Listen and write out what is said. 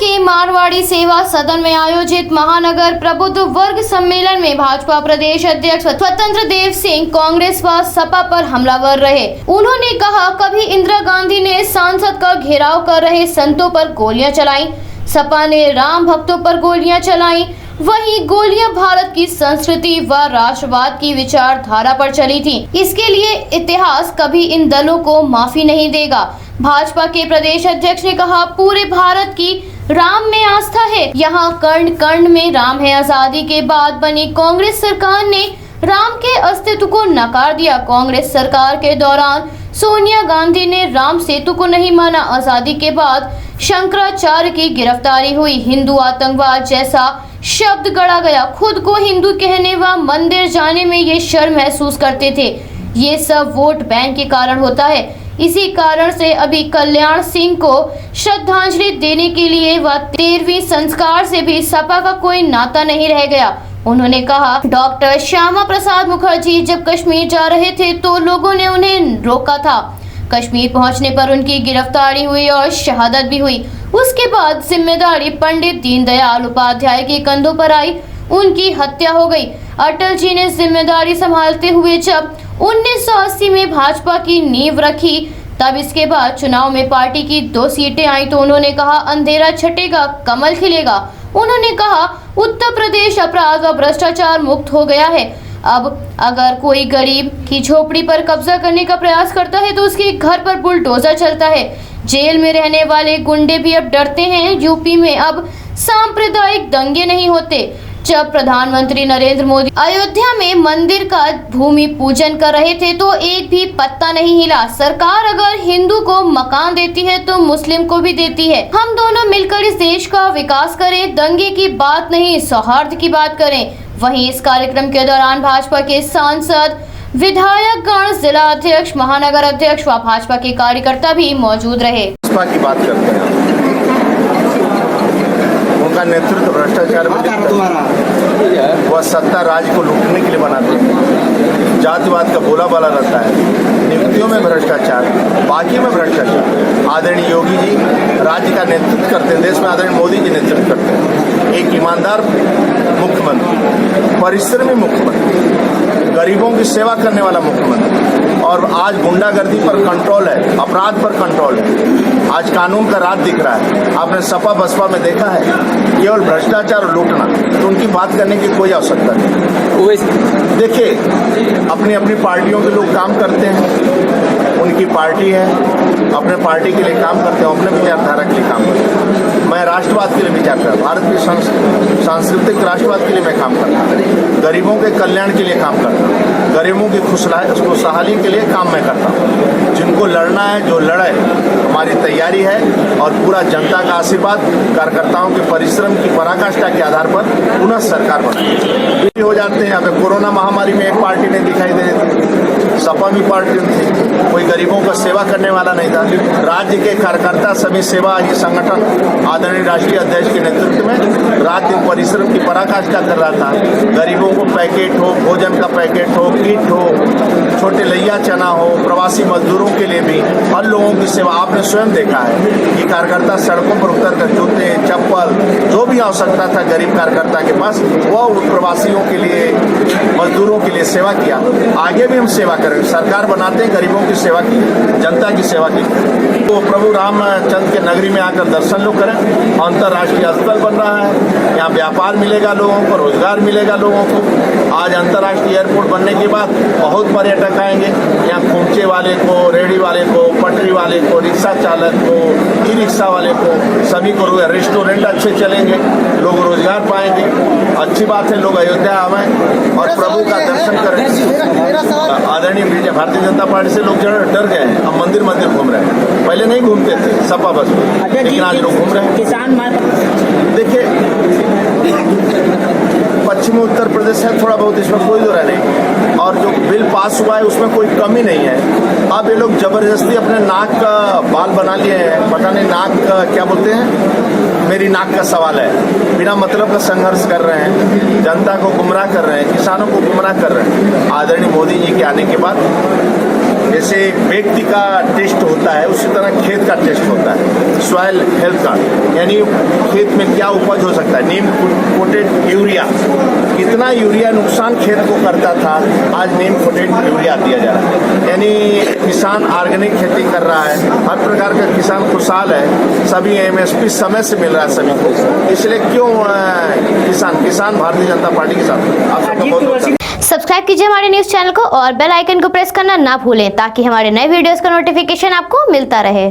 के मारवाड़ी सेवा सदन में आयोजित महानगर प्रबुद्ध वर्ग सम्मेलन में भाजपा प्रदेश अध्यक्ष स्वतंत्र देव सिंह कांग्रेस व सपा पर हमलावर रहे। उन्होंने कहा, कभी इंदिरा गांधी ने सांसद का घेराव कर रहे संतों पर गोलियां चलाई, सपा ने राम भक्तों पर गोलियां चलाई, वहीं गोलियां भारत की संस्कृति व राष्ट्रवाद की विचारधारा पर चली थी। इसके लिए इतिहास कभी इन दलों को माफी नहीं देगा। भाजपा के प्रदेश अध्यक्ष ने कहा, पूरे भारत की राम में आस्था है, यहाँ कर्ण कर्ण में राम है। आजादी के बाद बनी कांग्रेस सरकार ने राम के अस्तित्व को नकार दिया। कांग्रेस सरकार के दौरान सोनिया गांधी ने राम सेतु को नहीं माना। आजादी के बाद शंकराचार्य की गिरफ्तारी हुई, हिंदू आतंकवाद जैसा शब्द गढ़ा गया। खुद को हिंदू कहने व मंदिर जाने में ये शर्म महसूस करते थे। ये सब वोट बैंक के कारण होता है। इसी कारण से अभी कल्याण सिंह को श्रद्धांजलि देने के लिए व 13वीं संस्कार से भी सपा का कोई नाता नहीं रह गया। उन्होंने कहा, डॉक्टर श्यामा प्रसाद मुखर्जी जब कश्मीर जा रहे थे तो लोगों ने उन्हें रोका था। कश्मीर पहुंचने पर उनकी गिरफ्तारी हुई और शहादत भी हुई। उसके बाद जिम्मेदारी पंडित दीनदयाल उपाध्याय के कंधों पर आई, उनकी हत्या हो गई। अटल जी ने जिम्मेदारी संभालते हुए जब 1980 में भाजपा की नींव रखी, तब इसके बाद चुनाव में पार्टी की 2 सीटें आई तो उन्होंने कहा, अंधेरा छटेगा कमल खिलेगा। उन्होंने कहा, उत्तर प्रदेश अपराध व भ्रष्टाचार मुक्त हो गया है। अब अगर कोई गरीब की झोपड़ी पर कब्जा करने का प्रयास करता है तो उसके घर पर बुलडोजर चलता है। जेल में रहने वाले गुंडे भी अब डरते हैं। यूपी में अब सांप्रदायिक दंगे नहीं होते। जब प्रधानमंत्री नरेंद्र मोदी अयोध्या में मंदिर का भूमि पूजन कर रहे थे तो एक भी पत्ता नहीं हिला। सरकार अगर हिंदू को मकान देती है तो मुस्लिम को भी देती है। हम दोनों मिलकर इस देश का विकास करें, दंगे की बात नहीं सौहार्द की बात करें। वहीं इस कार्यक्रम के दौरान भाजपा के सांसद, विधायक गण, जिला अध्यक्ष, महानगर अध्यक्ष व भाजपा के कार्यकर्ता भी मौजूद रहे। भाजपा की बात करते हैं, उनका नेतृत्व भ्रष्टाचार में वह सत्ता राज्य को लूटने के लिए बनाते हैं। जातिवाद का बोलाबाला रहता है, नियुक्तियों में भ्रष्टाचार, बाकी में भ्रष्टाचार। आदरणीय योगी जी राज्य का नेतृत्व करते हैं, देश में आदरणीय मोदी जी नेतृत्व करते हैं। एक ईमानदार मुख्यमंत्री, परिश्रमी मुख्यमंत्री, गरीबों की सेवा करने वाला मुख्यमंत्री। और आज गुंडागर्दी पर कंट्रोल है, अपराध पर कंट्रोल है। आज कानून का राज दिख रहा है। आपने सपा बसपा में देखा है केवल भ्रष्टाचार और लूटना, तो उनकी बात करने की कोई आवश्यकता नहीं। देखिए, अपनी अपनी पार्टियों के लोग काम करते हैं, उनकी पार्टी है, अपने पार्टी के लिए काम करते हैं, अपने विचारधारा के लिए काम करते हैं। मैं राष्ट्रवाद के लिए विचार करता हूँ, भारत के सांस्कृतिक राष्ट्रवाद के लिए मैं काम करता हूँ, गरीबों के कल्याण के लिए काम करता हूँ, गरीबों की खुशहाली के लिए काम मैं करता हूँ। जिनको लड़ना है जो लड़े, हमारी तैयारी है और पूरा जनता का आशीर्वाद, कार्यकर्ताओं के परिश्रम की पराकाष्ठा के आधार पर पुनः सरकार बनेगी। हो जाते हैं। अब कोरोना महामारी में एक पार्टी नहीं दिखाई दे रही थी, सपा भी पार्टी थी, कोई गरीबों का सेवा करने वाला नहीं था। राज्य के कार्यकर्ता सभी सेवा ये संगठन आदरणीय राष्ट्रीय अध्यक्ष के नेतृत्व में रात दिन परिश्रम की पराकाष्ठा कर रहा था। गरीबों को पैकेट हो, भोजन का पैकेट हो, किट हो, छोटे लैया चना हो, प्रवासी मजदूरों के लिए भी हर लोगों की सेवा। आपने स्वयं देखा है कि कार्यकर्ता सड़कों पर उतर कर जूते, चप्पल, जो भी आवश्यकता था गरीब कार्यकर्ता के पास, वह प्रवासियों के लिए, मजदूरों के लिए सेवा किया। आगे भी हम सेवा करेंगे। सरकार बनाते हैं गरीबों की सेवा की, जनता की सेवा की। तो प्रभु रामचंद्र के नगरी में आकर दर्शन लोग करें। अंतर्राष्ट्रीय स्थल बन रहा है, यहाँ व्यापार मिलेगा लोगों को, रोजगार मिलेगा लोगों को। आज अंतर्राष्ट्रीय एयरपोर्ट बनने के बाद बहुत पर्यटक आएंगे। यहाँ खोमचे वाले को, रेहड़ी वाले को, पटरी वाले को, रिक्शा चालक को, ई रिक्शा वाले को, सभी को रेस्टोरेंट अच्छे चलेंगे, लोग रोजगार पाएंगे। अच्छी बात है, लोग अयोध्या आवें और प्रभु का दर्शन करें। आदरणीय भारतीय जनता पार्टी से लोग डर गए हैं, अब मंदिर मंदिर घूम रहे हैं। पहले नहीं घूमते थे सपा बस में, लेकिन आज लोग घूम रहे हैं। किसान देखिए, पश्चिमी उत्तर प्रदेश है, थोड़ा बहुत इसमें कोई दो नहीं। और जो बिल पास हुआ है उसमें कोई कमी नहीं है। अब ये लोग जबरदस्ती अपने नाक का बाल बना लिए हैं, पता नहीं नाक का क्या बोलते हैं, मेरी नाक का सवाल है। बिना मतलब का संघर्ष कर रहे हैं, जनता को गुमराह कर रहे हैं, किसानों को गुमराह कर रहे हैं। आदरणीय मोदी जी के आने के बाद जैसे व्यक्ति का टेस्ट होता है उसी तरह खेत का टेस्ट होता है, सॉइल हेल्थ कार्ड, यानी खेत में क्या उपज हो सकता है। नीम कोटेड यूरिया, कितना यूरिया नुकसान खेत को करता था, आज नीम कोटेड यूरिया दिया जा रहा है। यानी किसान ऑर्गेनिक खेती कर रहा है, हर प्रकार का किसान खुशहाल है, सभी MSP समय से मिल रहा है सभी को। इसलिए क्यों किसान भारतीय जनता पार्टी के साथ। आप सबका बहुत बहुत सब्सक्राइब कीजिए हमारे न्यूज चैनल को और बेल आइकन को प्रेस करना ना भूलें ताकि हमारे नए वीडियोस का नोटिफिकेशन आपको मिलता रहे।